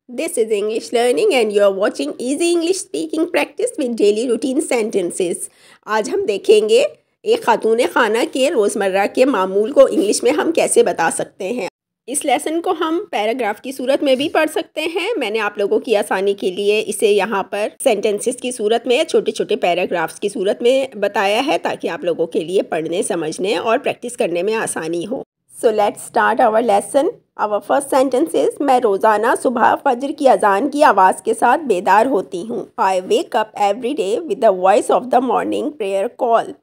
This is English Learning and you are watching Easy English Speaking Practice with Daily Routine Sentences. आज हम देखेंगे एक खातून खाना के रोज़मर्रा के मामूल को इंग्लिश में हम कैसे बता सकते हैं। इस लेसन को हम पैराग्राफ की सूरत में भी पढ़ सकते हैं। मैंने आप लोगों की आसानी के लिए इसे यहाँ पर सेंटेंसेस की सूरत में, छोटे छोटे पैराग्राफ्स की सूरत में बताया है ताकि आप लोगों के लिए पढ़ने, समझने और प्रैक्टिस करने में आसानी हो। So let's start our lesson. Our first sentence is, मैं रोज़ाना सुबह फजर की अजान की आवाज़ के साथ बेदार होती हूँ। I wake up every day with the voice of the morning prayer call.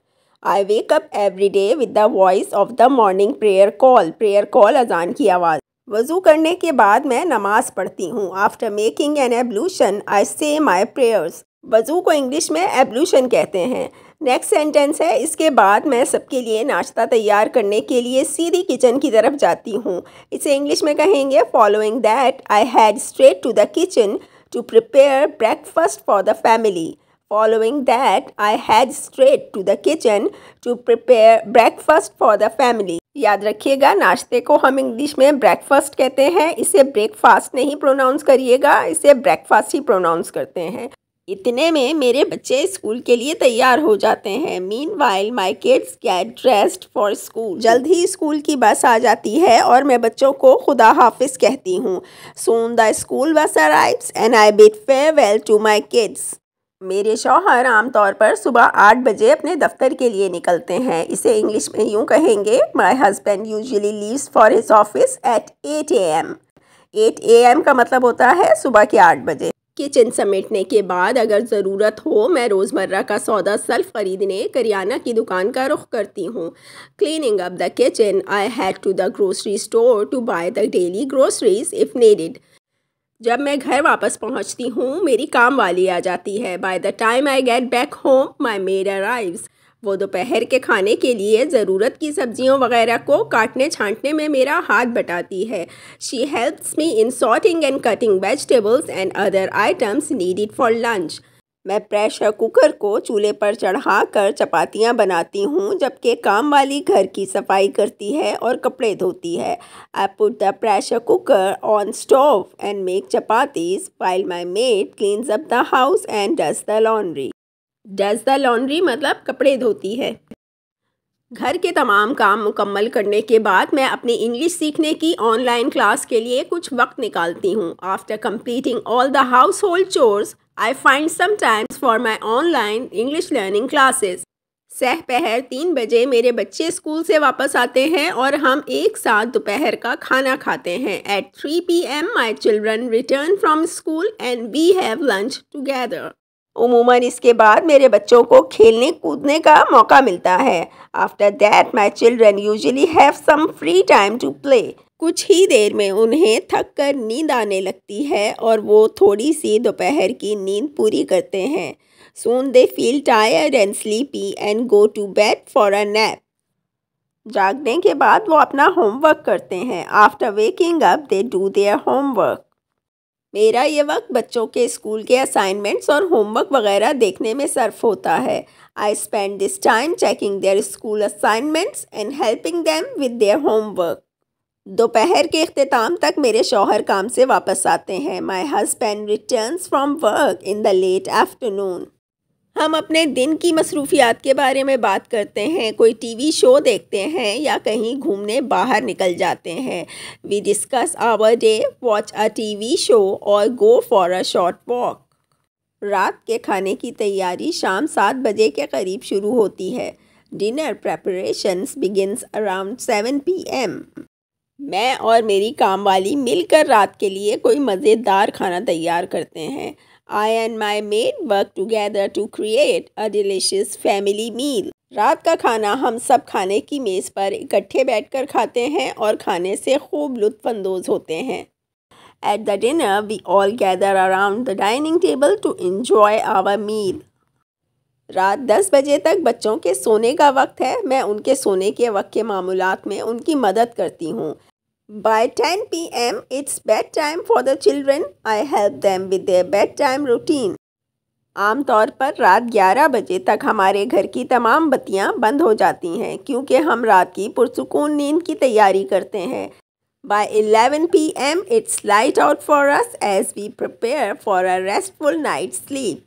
I wake up every day with the voice of the morning prayer call. Prayer call अजान की आवाज़। वज़ू करने के बाद मैं नमाज़ पढ़ती हूँ। आफ्टर मेकिंग एन एब्लूशन आई से माई प्रेयर्स। वज़ू को इंग्लिश में एब्लूशन कहते हैं। नेक्स्ट सेंटेंस है, इसके बाद मैं सबके लिए नाश्ता तैयार करने के लिए सीधी किचन की तरफ जाती हूँ। इसे इंग्लिश में कहेंगे, following that I had straight to the kitchen to prepare breakfast for the family. Following that, I head straight to the kitchen to prepare breakfast for the family. याद रखिएगा, नाश्ते को हम इंग्लिश में ब्रेकफास्ट कहते हैं। इसे ब्रेकफास्ट नहीं प्रोनाउंस करिएगा, इसे ब्रेकफास्ट ही प्रोनाउंस करते हैं। इतने में मेरे बच्चे स्कूल के लिए तैयार हो जाते हैं। Meanwhile, my kids get dressed for school. जल्द ही स्कूल की बस आ जाती है और मैं बच्चों को खुदा हाफिज कहती हूँ। Soon the school bus arrives and I bid farewell to my kids. मेरे शौहर आमतौर पर सुबह 8 बजे अपने दफ्तर के लिए निकलते हैं। इसे इंग्लिश में यूँ कहेंगे, my husband usually leaves for his office at 8 AM। 8 AM का मतलब होता है सुबह के 8 बजे। किचन समेटने के बाद अगर ज़रूरत हो, मैं रोज़मर्रा का सौदा सल्फ ख़रीदने करियाना की दुकान का रुख करती हूँ। Cleaning up the kitchen I had to the grocery store to buy the daily groceries if needed. जब मैं घर वापस पहुंचती हूँ, मेरी काम वाली आ जाती है। By the time I get back home my made arrives. वो दोपहर के खाने के लिए ज़रूरत की सब्जियों वगैरह को काटने छांटने में मेरा हाथ बटाती है। She helps me in sorting and cutting vegetables and other items needed for lunch. मैं प्रेशर कुकर को चूल्हे पर चढ़ाकर चपातियाँ बनाती हूँ, जबकि काम वाली घर की सफाई करती है और कपड़े धोती है। I put the pressure cooker on stove and make chapatis while my made cleans up the house and does the laundry. Does the laundry मतलब कपड़े धोती है। घर के तमाम काम मुकम्मल करने के बाद मैं अपनी इंग्लिश सीखने की ऑनलाइन क्लास के लिए कुछ वक्त निकालती हूँ। After completing all the house hold chores I find some times for my online English learning classes. सहपहर 3 बजे मेरे बच्चे स्कूल से वापस आते हैं और हम एक साथ दोपहर का खाना खाते हैं। At 3 PM my children return from school and we have lunch together. उमूमन इसके बाद मेरे बच्चों को खेलने कूदने का मौका मिलता है। After that my children usually have some free time to play. कुछ ही देर में उन्हें थक कर नींद आने लगती है और वो थोड़ी सी दोपहर की नींद पूरी करते हैं। Soon they feel tired and sleepy and go to bed for a nap. जागने के बाद वो अपना होमवर्क करते हैं। After waking up they do their homework. मेरा ये वक्त बच्चों के स्कूल के असाइनमेंट्स और होमवर्क वगैरह देखने में सर्फ होता है। I spend this time checking their school assignments and helping them with their homework. दोपहर के इख्तिताम तक मेरे शौहर काम से वापस आते हैं। My husband returns from work in the late afternoon. हम अपने दिन की मसरूफियात के बारे में बात करते हैं, कोई टीवी शो देखते हैं या कहीं घूमने बाहर निकल जाते हैं। We discuss our day, watch a TV show or go for a short walk. रात के खाने की तैयारी शाम 7 बजे के करीब शुरू होती है। Dinner preparations begins around 7 PM. मैं और मेरी काम वाली मिलकर रात के लिए कोई मज़ेदार खाना तैयार करते हैं। I and my maid work together to create a delicious family meal. रात का खाना हम सब खाने की मेज़ पर इकट्ठे बैठकर खाते हैं और खाने से खूब लुत्फ़अंदोज़ होते हैं। At the dinner, we all gather around the dining table to enjoy our meal. रात 10 बजे तक बच्चों के सोने का वक्त है। मैं उनके सोने के वक्त के मामूलात में उनकी मदद करती हूँ। By 10 PM, it's bedtime for the children. I help them with their bedtime routine. आमतौर पर रात 11 बजे तक हमारे घर की तमाम बत्तियां बंद हो जाती हैं क्योंकि हम रात की पुरसुकून नींद की तैयारी करते हैं। By 11 p.m., it's light out for us as we prepare for a restful night's sleep.